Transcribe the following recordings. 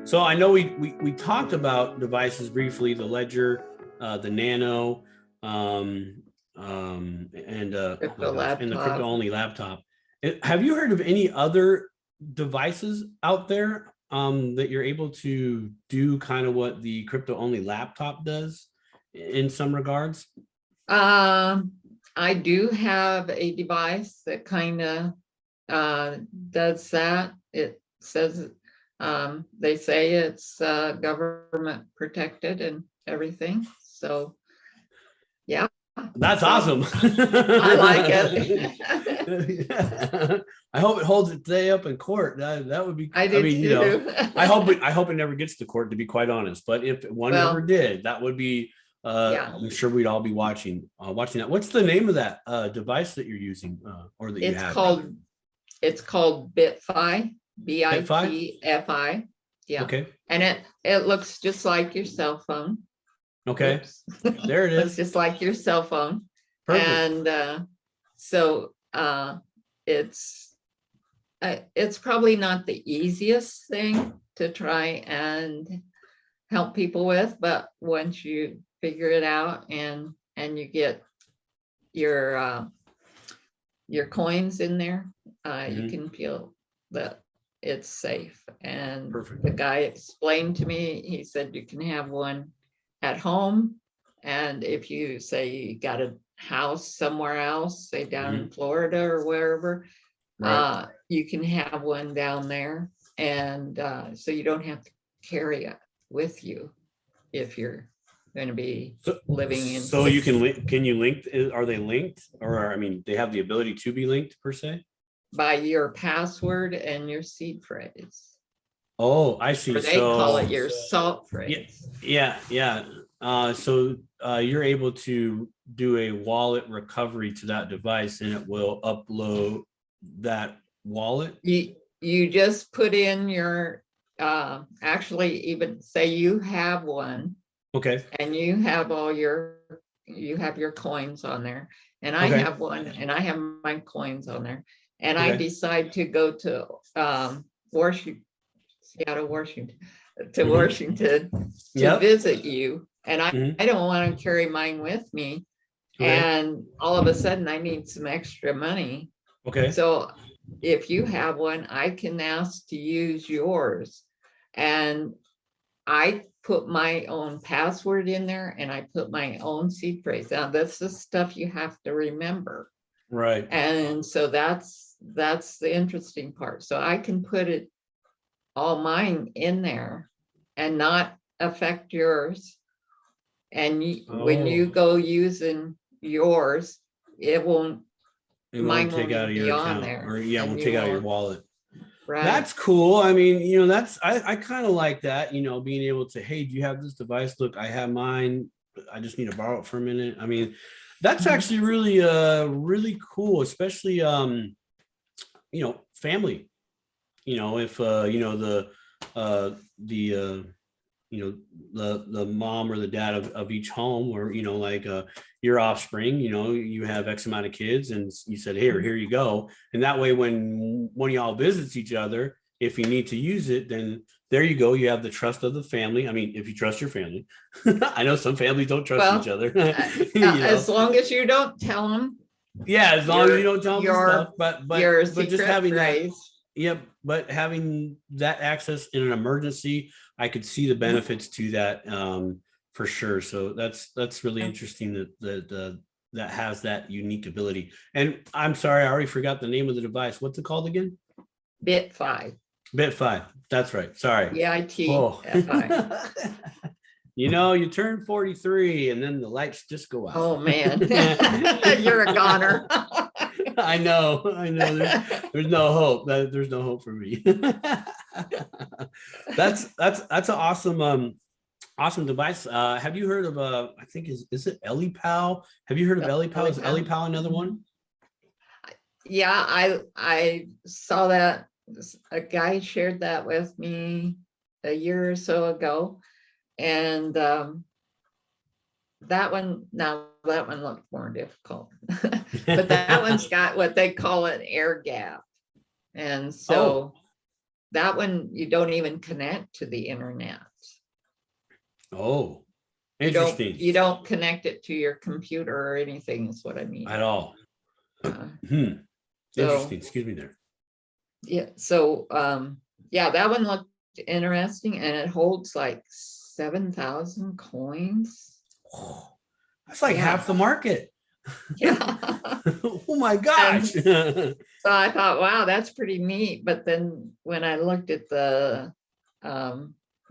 So I know we talked about devices briefly, the Ledger, the Nano, and oh my Crypto gosh, and the crypto laptop. only laptop. Have you heard of any other devices out there that you're able to do kind of what the crypto only laptop does in some regards? Um, I do have a device that kind of does that. It says they say it's government protected and everything. So yeah, That's so awesome. I like it. I hope it holds its day up in court. That would be. I I did mean, too. I hope it never gets to court. To be quite honest, but if one ever Well, did, that would be. yeah, I'm sure we'd all be watching that. What's the name of that device that you're using, or that you it's have rather? called it's called BitFi, Bitfi? BITFI. Yeah, Okay. and it looks just like your cell phone. Okay. Oops. There it Looks is. just like your cell phone. Perfect. And so it's it's probably not the easiest thing to try and help people with, but once you figure it out and you get your coins in there, you Mhm. can feel that it's safe. And Perfect. the guy explained to me, he said you can have one at home. And if you say you got a house somewhere else, say down in Florida or wherever, Right. you can have one down there. And so you don't have to carry it with you if you're going to be So, living in so you can link, can you link, are they linked? Or, I mean, they have the ability to be linked per se? by your password and your seed phrase, Oh, I see. or they call it So, your salt yeah, phrase. yeah. So you're able to do a wallet recovery to that device and it will upload that wallet. You just put in your actually even say you have one Okay. and you have your coins on there, and I Okay. have one and I have my coins on there, and I Okay. decide to go to Washington, Seattle, Washington, to Mm-hmm. Washington to Yep. visit you, and Mm-hmm. I don't want to carry mine with me, Okay. and all of a sudden I need some extra money. Okay. So if you have one, I can ask to use yours. And I put my own password in there and I put my own seed phrase. Now, that's the stuff you have to remember. Right. And so that's the interesting part. So I can put it all mine in there and not affect yours. And when you Oh, go using yours, it won't, it mine won't take won't out even of be your on account, or there, yeah, it and won't you take out of your won't, wallet. right? That's cool. I mean, I kind of like that, being able to, hey, do you have this device? Look, I have mine. I just need to borrow it for a minute. I mean, that's Mhm. actually really cool, especially family. If the the mom or the dad of each home, or like your offspring, you have X amount of kids and you said, here you go, and that way when one of y'all visits each other, if you need to use it, then there you go, you have the trust of the family. I mean, if you trust your family. I know some families don't trust each Well, other. as long as you don't tell them Yeah, as long as you your don't tell them the stuff, your but just secret having that. phrase. Yep, but having that access in an emergency, I could see the benefits to that, for sure. So that's really interesting that has that unique ability. And I'm sorry, I already forgot the name of the device. What's it called again? BitFi, Bitfi. That's right. Sorry. Oh, BITFI. you turn 43 and then the lights just go out. Oh man, you're a goner. I know. There's no hope. There's no hope for me. That's an awesome device. Have you heard of I think is it EliPal? Have you heard of EliPal? Is Ellie. EliPal another one? Yeah, I saw that a guy shared that with me a year or so ago, and that one looked more difficult, but that one's got what they call an air gap, and Oh, so that one, you don't even connect to the internet. Oh, You interesting. don't connect it to your computer or anything is what I mean. At all. Uh, so, Interesting. Excuse me there. yeah, so yeah, that one looked interesting, and it holds like 7,000 coins. Oh, that's like Yeah. half the market. Yeah. Oh my gosh. So I thought, wow, that's pretty neat. But then when I looked at the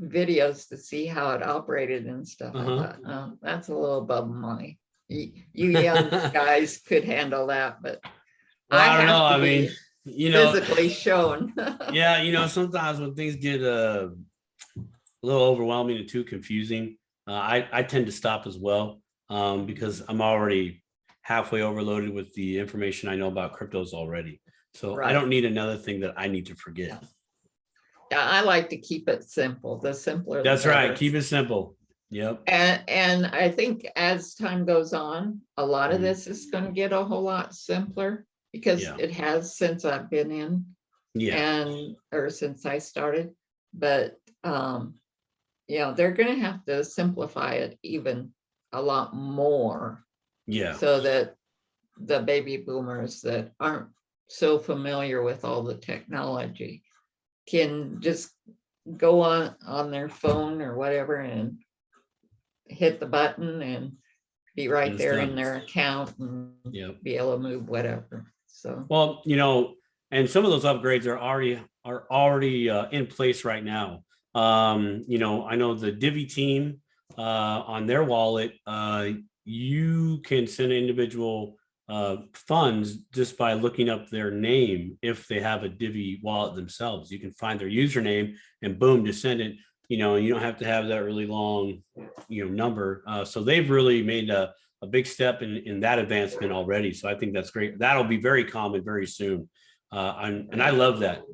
videos to see how it operated and stuff, I thought, oh, that's a little above my, you young guys could handle that, but Well, I don't have know. to I mean, be you know, physically shown. yeah, sometimes when things get a little overwhelming and too confusing, I tend to stop as well, because I'm already halfway overloaded with the information I know about cryptos already. So I Right. don't need another thing that I need to forget. Yeah, I like to keep it simple. The simpler, the That's right. better. Keep it simple. Yep. And I think as time goes on, a lot of Mhm. this is going to get a whole lot simpler, because Yeah. it has since I've been in, Yeah. or since I started. But they're going to have to simplify it even a lot more, Yeah. so that the baby boomers that aren't so familiar with all the technology can just go on their phone or whatever and hit the button and be right And it's there in done. their account and Yep. be able to move whatever. So Well, and some of those upgrades are already in place right now. I know the Divi team on their wallet, you can send individual funds just by looking up their name. If they have a Divi wallet themselves, you can find their username and boom, just send it. And you don't have to have that really long, number. So they've really made a big step in that advancement already. So I think that's great. That'll be very common very soon. And I love that,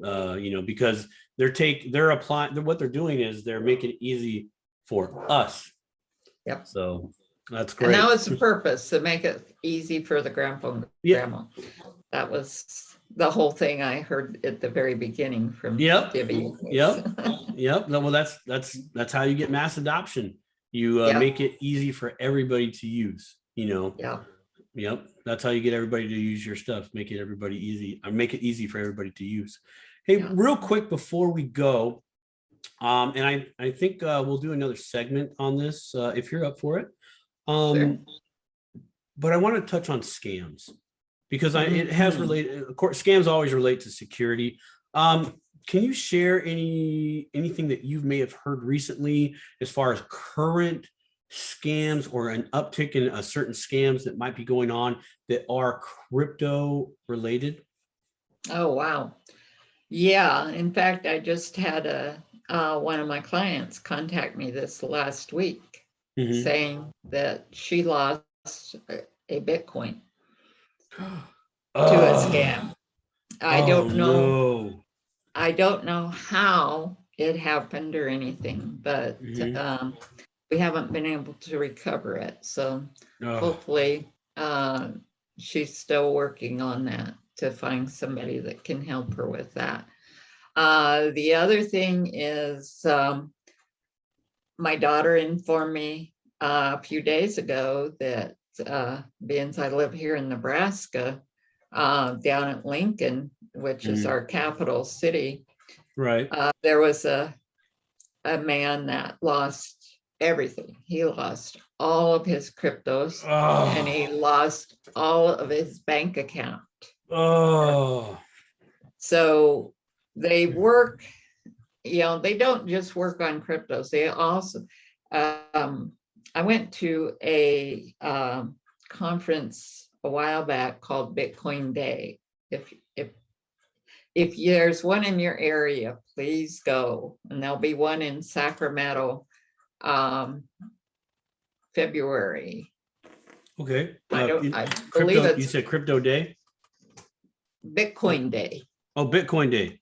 because they're applying, what they're doing is they're making it easy for us. Yep. So that's and that great. was the purpose, to make it easy for the grandpa and Yeah. grandma. That was the whole thing I heard at the very beginning from Yep. Divi. Yep. No, well, that's how you get mass adoption. You Yep. make it easy for everybody to use, Yeah. Yep. That's how you get everybody to use your stuff. Make it easy for everybody to use. Hey, Yeah. real quick before we go, and I think we'll do another segment on this if you're up for it. Sure. But I want to touch on scams, because it has Mhm. related. Of course, scams always relate to security. Can you share anything that you may have heard recently as far as current scams or an uptick in a certain scams that might be going on that are crypto related? Oh, wow. Yeah. In fact, I just had one of my clients contact me this last week Mhm. saying that she lost a Bitcoin to a scam. I don't know. No. I don't know how it happened or anything, but Mhm. we haven't been able to recover it. So Oh, hopefully she's still working on that to find somebody that can help her with that. The other thing is my daughter informed me a few days ago that being I live here in Nebraska, down at Lincoln, which is Mhm. our capital city, right. there was a man that lost everything. He lost all of his cryptos and he Oh, lost all of his bank account. oh. So they work, they don't just work on cryptos. They also, I went to a conference a while back called Bitcoin Day. If there's one in your area, please go. And there'll be one in Sacramento, February. Okay. I believe Crypto. You it's said crypto day. Bitcoin Day. Oh, Bitcoin day.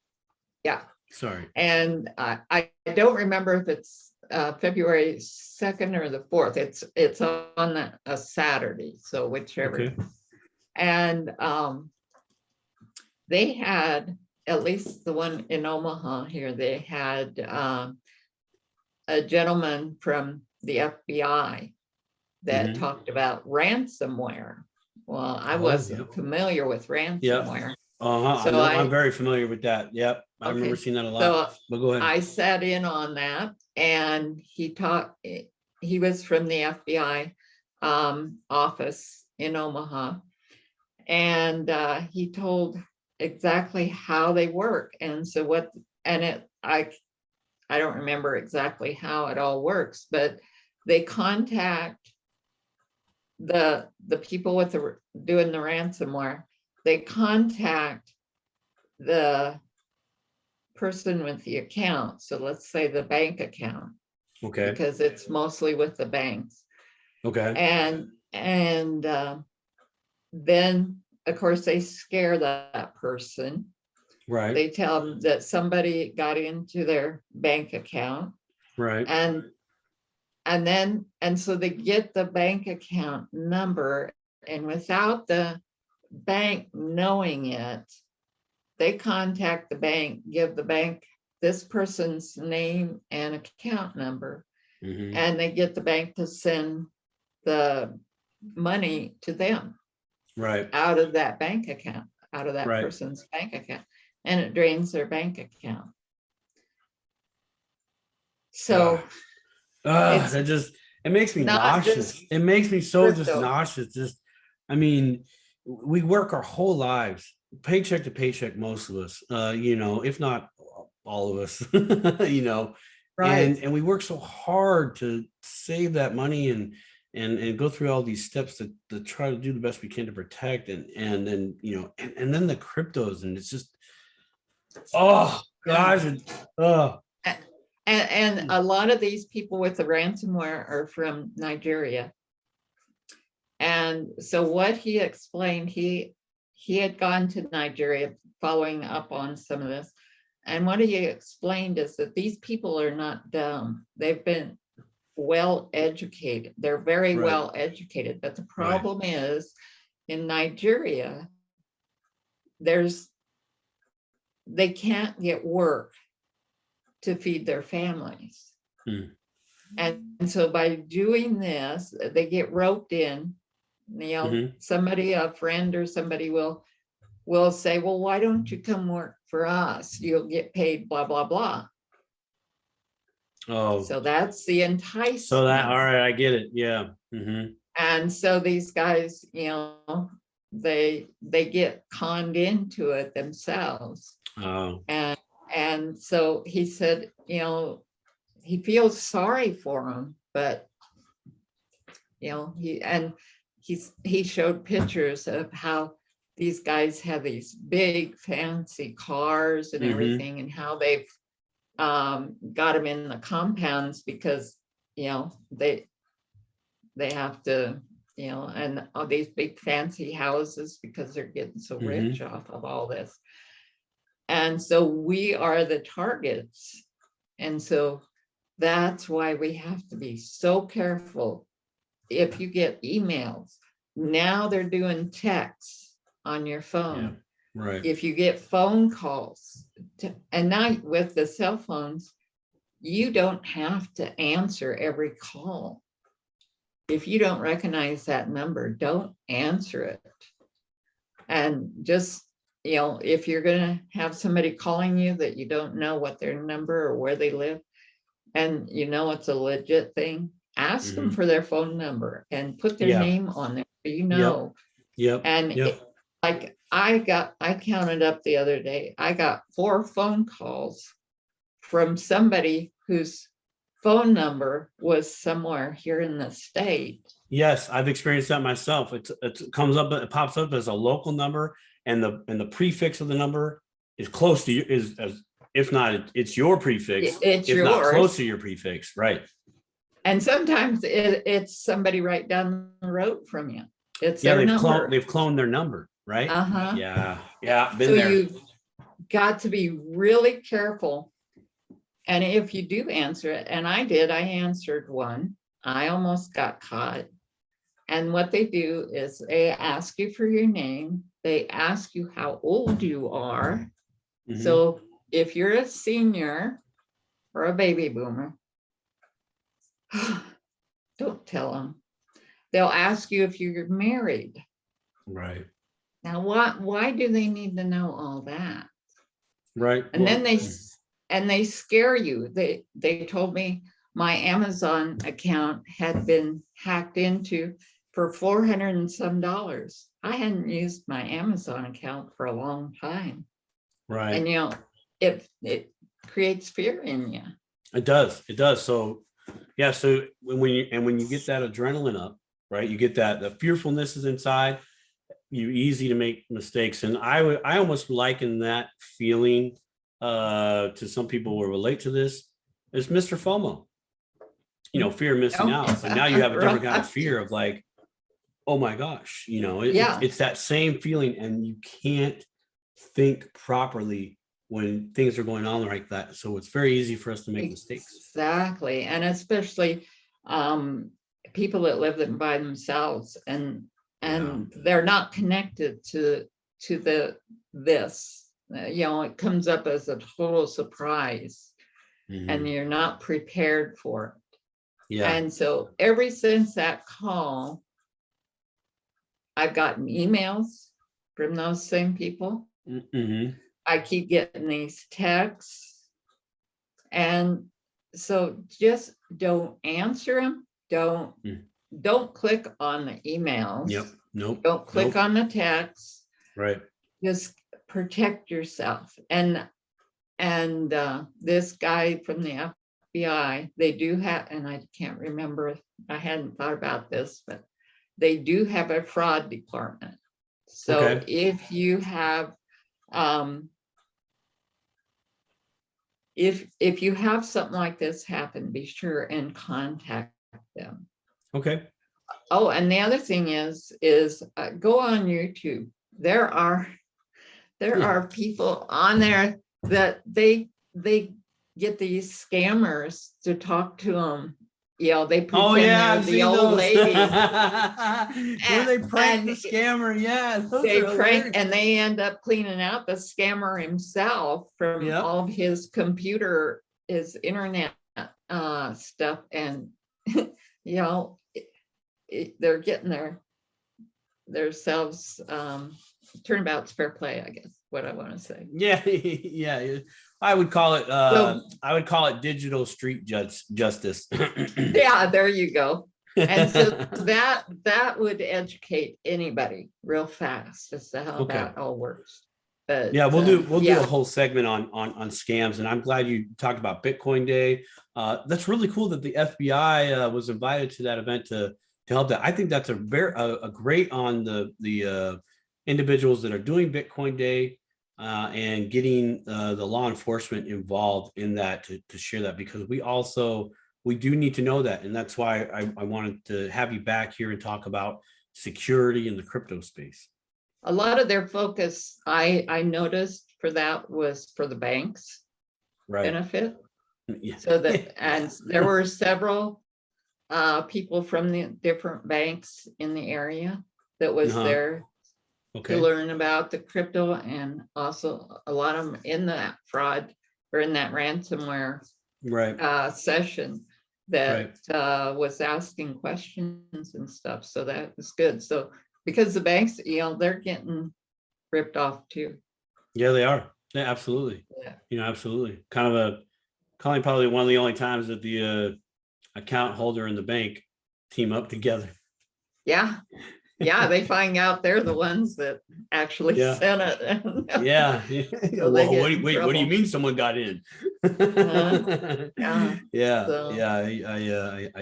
Yeah. Sorry. And I don't remember if it's February 2nd or the 4th. It's on a Saturday, so whichever. Okay. And they had at least the one in Omaha here, they had a gentleman from the FBI that Mhm. talked about ransomware. Well, I Oh, wasn't yep. familiar with Yep. ransomware. I So know. I'm very familiar with that. Yep. I remember okay. seeing that a lot. So But go ahead. I sat in on that, and he was from the FBI office in Omaha, and he told exactly how they work. And so I don't remember exactly how it all works, but they contact the people with doing the ransomware. They contact the person with the account. So let's say the bank account, Okay. because it's mostly with the banks. Okay. And then of course they scare that person. Right. They tell them that somebody got into their bank account, Right. and so they get the bank account number, and without the bank knowing it, they contact the bank, give the bank this person's name and account number, Mhm. and they get the bank to send the money to them Right. out of that bank account, out of that Right. person's bank account, and it drains their bank account. So it's That just, it makes me not just nauseous. It makes me so just crypto. nauseous. Just, I mean, we work our whole lives, paycheck to paycheck, most of us, if not all of us, Right. and we work so hard to save that money and go through all these steps to try to do the best we can to protect and then and then the cryptos, and it's just, oh Yeah. gosh, oh. And a lot of these people with the ransomware are from Nigeria. And so what he explained, he had gone to Nigeria following up on some of this. And what he explained is that these people are not dumb. They've been well educated. They're very Right. well educated. But the Right. problem is in Nigeria, they can't get work to feed their families. Hmm. And so by doing this, they get roped in. Mhm. Somebody, a friend or somebody will say, well, why don't you come work for us? You'll get paid, blah, blah, blah. Oh, So that's the so that, all enticement. right, I get it. Yeah. Hmm. And so these guys, they get conned into it themselves. Oh. And so he said, he feels sorry for them, but he showed pictures of how these guys have these big fancy cars and Hmm. everything, and how they've got them in the compounds because they have to, and all these big fancy houses because they're getting so rich Hmm. off of all this. And so we are the targets. And so that's why we have to be so careful. If you get emails, now they're doing texts on your Yeah. phone. Right. If you get phone calls, and now with the cell phones, you don't have to answer every call. If you don't recognize that number, don't answer it. And just, if you're going to have somebody calling you that you don't know what their number or where they live, and it's a legit thing, ask them Hmm. for their phone number and put their Yeah. name on there so Yep. Yep. And Yep. like I counted up the other day, I got 4 phone calls from somebody whose phone number was somewhere here in the state. Yes, I've experienced that myself. It comes up, it pops up as a local number, and the prefix of the number is close to you, is as if not, it's your prefix, It's if not close yours. to your prefix, right? And sometimes it's somebody right down the road from you. It's Yeah, their number. they've cloned their number, right? Uh-huh. Yeah, yeah, So been there. you've got to be really careful. And if you do answer it, and I answered one, I almost got caught. And what they do is they ask you for your name. They ask you how old you are. So if you're a senior or a baby boomer, don't tell them. They'll ask you if you're married. Right. Now, why do they need to know all that? Right. And then they scare you. They told me my Amazon account had been hacked into for $400 and some. I hadn't used my Amazon account for a long time. Right. And it creates fear in you. It does. It does. So yeah. So when you get that adrenaline up, right, you get that the fearfulness is inside. You easy to make mistakes, and I almost liken that feeling to some people will relate to this is Mr. FOMO. Fear of missing out. And now you have a different kind of fear of like, oh my gosh, it's that same feeling, and you can't think properly when things are going on like that. So it's very easy for us to make mistakes. Exactly. And especially people that live by themselves and they're not connected to this. It comes up as a total surprise and you're not prepared for it. Yeah. And so ever since that call, I've gotten emails from those same people. I keep getting these texts. And so just don't answer them. Don't click on the emails. Yep. Nope. Don't click on the text. Right. Just protect yourself. And this guy from the FBI, they do have, and I can't remember, I hadn't thought about this, but they do have a fraud department. So if you have, if you have something like this happen, be sure and contact them. Okay. Oh, and the other thing is go on YouTube. There are people on there that they get these scammers to talk to them. They pretend they're the old lady. Where they prank the scammer. Yeah, they prank and they end up cleaning out the scammer himself from all of his computer, his internet stuff, and they're getting themselves turnabout's fair play, I guess what I want to say. Yeah. I would call it digital street justice. Yeah, there you go. And so that would educate anybody real fast as to how that all works. But yeah, we'll do a whole segment on scams, and I'm glad you talked about Bitcoin Day. That's really cool that the FBI was invited to that event to help that. I think that's a great on the individuals that are doing Bitcoin Day and getting the law enforcement involved in that to share that, because we do need to know that, and that's why I wanted to have you back here and talk about security in the crypto space. A lot of their focus, I noticed for that, was for the banks benefit. Yeah. So that, and there were several people from the different banks in the area that was there to learn about the crypto, and also a lot of them in that fraud or in that ransomware session that was asking questions and stuff. So that was good. So because the banks, they're getting ripped off too. Yeah, they are. Yeah, absolutely. Yeah. Absolutely. Probably one of the only times that the account holder and the bank team up together. Yeah. Yeah, they find out they're the ones that actually sent it. Yeah. So well, what do you mean someone got in? I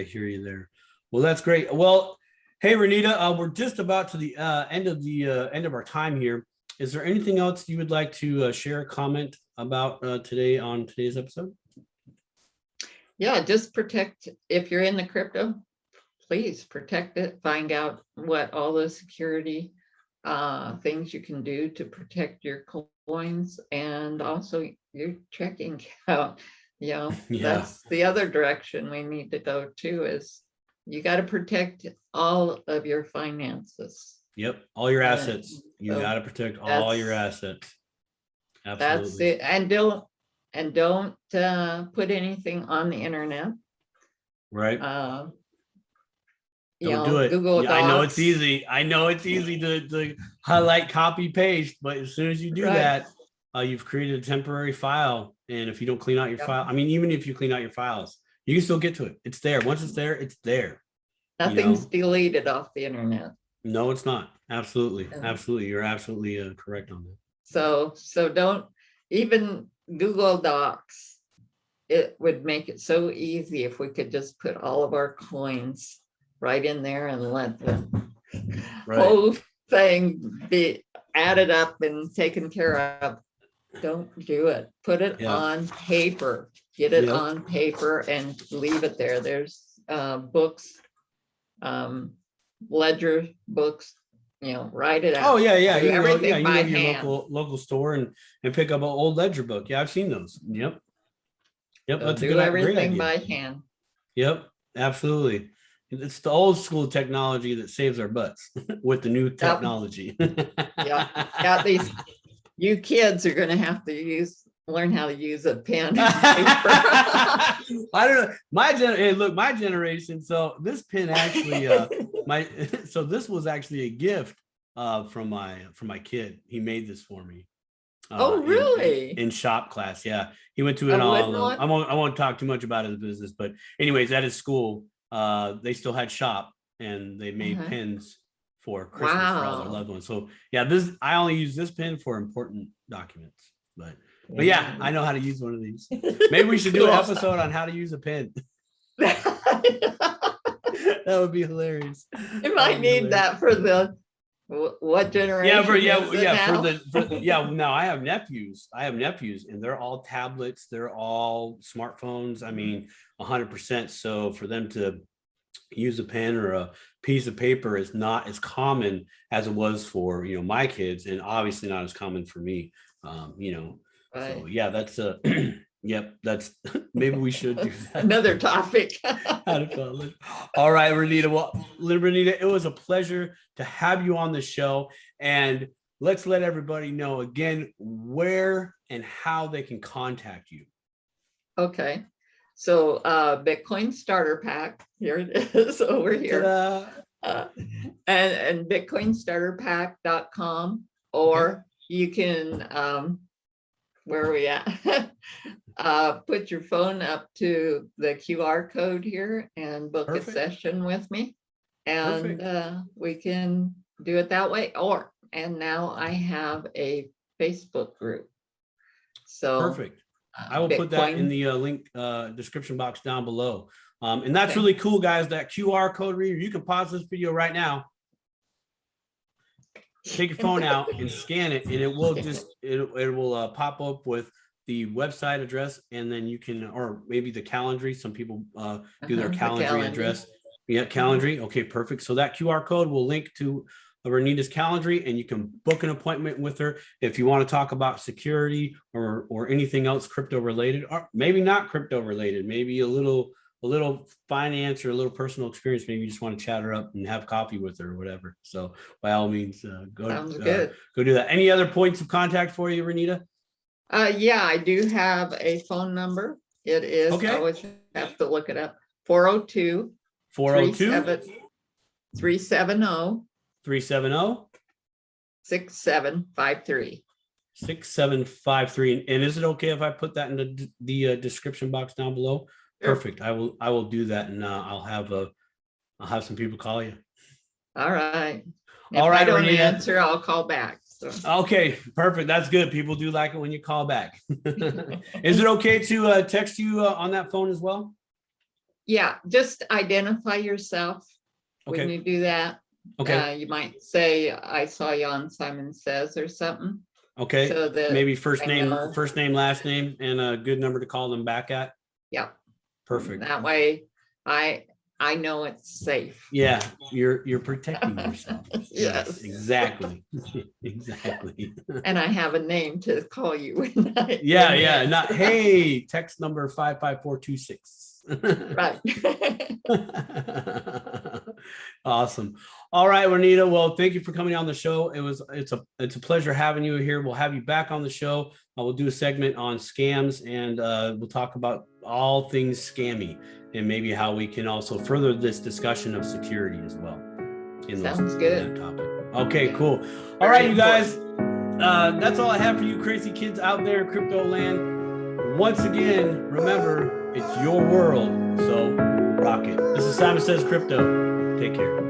hear you there. Well, that's great. Well, hey, Renita, we're just about to the end of our time here. Is there anything else you would like to share a comment about today on today's episode? Yeah, just protect, if you're in the crypto, please protect it. Find out what all the security things you can do to protect your coins, and also your checking account. That's the other direction we need to go too, is you got to protect all of your finances. Yep, all your assets. You got to protect all your assets. That's Absolutely. it. And don't put anything on the internet. Right. Uh, Don't do it. Google Yeah, I know it's Docs, easy. I know it's easy to highlight, copy, paste, but as soon as you do right? that, you've created a temporary file. And if you don't clean out your Yep. file, I mean, even if you clean out your files, you can still get to it. It's there. Once it's there, it's there. You Nothing's know, deleted off the internet. no, it's not. Absolutely. And Absolutely. You're absolutely correct on that. so don't even Google Docs. It would make it so easy if we could just put all of our coins right in there and let the Right. whole thing be added up and taken care of. Don't do it. Put it Yeah. on paper. Get it Yep. on paper and leave it there. There's books, ledger books, write it out. Oh yeah, yeah. Do You can go, yeah, everything you can by go to your hand. local store and pick up an old ledger book. Yeah, I've seen those. Yep. Yep. So That's a do great everything idea. by hand. Yep, absolutely. It's the old school technology that saves our butts with the new technology. Yeah. Got these. You kids are gonna have to learn how to use a pen. and paper. I don't know. Hey, look, my generation. So this pen actually, so this was actually a gift from my kid. He made this for me. Oh, really? In shop class, yeah. He went to A an all. wooden one? I won't talk too much about his business, but anyways, at his school, they still had shop and they made Uh-huh. pens for Christmas for all their Wow. loved ones. So yeah, I only use this pen for important documents. But yeah, I know how to use one of these. Maybe we should do an Cool. episode on how to use a pen. That would be hilarious. You might need that for the what generation? No, I have nephews. And they're all tablets. They're all smartphones. I mean, 100%. So for them to use a pen or a piece of paper is not as common as it was for my kids, and obviously not as common for me. Right. So yeah, that's yep, that's maybe we should do that. Another topic. All right, Renita. Well, Renita, it was a pleasure to have you on the show. And let's let everybody know again where and how they can contact you. Okay. So Bitcoin starter pack. Here it is over here. And bitcoinstarterpack.com, or you can where are we at? Put your phone up to the QR code here and book Perfect. a session with me, and Perfect. we can do it that way. And now I have a Facebook group. So perfect. I will put that in the link description box down below. And that's Okay. really cool, guys. That QR code reader, you can pause this video right now. Take your phone out and scan it, and it will pop up with the website address, and then you can, or maybe the Calendly. Some people do their The Calendly Calendly. address. Yeah, Calendly. Okay, perfect. So that QR code will link to Renita's Calendly, and you can book an appointment with her if you want to talk about security or anything else crypto related, or maybe not crypto related, maybe a little finance or a little personal experience. Maybe you just want to chat her up and have coffee with her or whatever. So by all means, go do that. Any other points of contact for you, Renita? Yeah, I do have a phone number. It is, Okay. I always have to look it up. 402 402 370 370 6753. 6753. And is it okay if I put that in the description box down below? Sure. Perfect. I will do that, and I'll have some people call you. All right. If All right, I don't Renita. answer, I'll call back. So. Okay, perfect. That's good. People do like it when you call back. Is it okay to text you on that phone as well? Yeah, just identify yourself when Okay. you do that. Okay. You might say, I saw you on Simon Says or something. Okay. So that maybe first name, know. last name, and a good number to call them back at. Yeah. Perfect. That way I know it's safe. Yeah, you're protecting yourself. Yes. Exactly. Exactly. And I have a name to call you. Yeah. Not hey, text number 55426. Right. Awesome. All right, Renita. Well, thank you for coming on the show. It's a pleasure having you here. We'll have you back on the show. We'll do a segment on scams, and we'll talk about all things scammy and maybe how we can also further this discussion of security as well. Sounds good. In that topic. Okay, cool. All right, you guys. That's all I have for you crazy kids out there in crypto land. Once again, remember, it's your world, so rock it. This is Simon Says Crypto. Take care.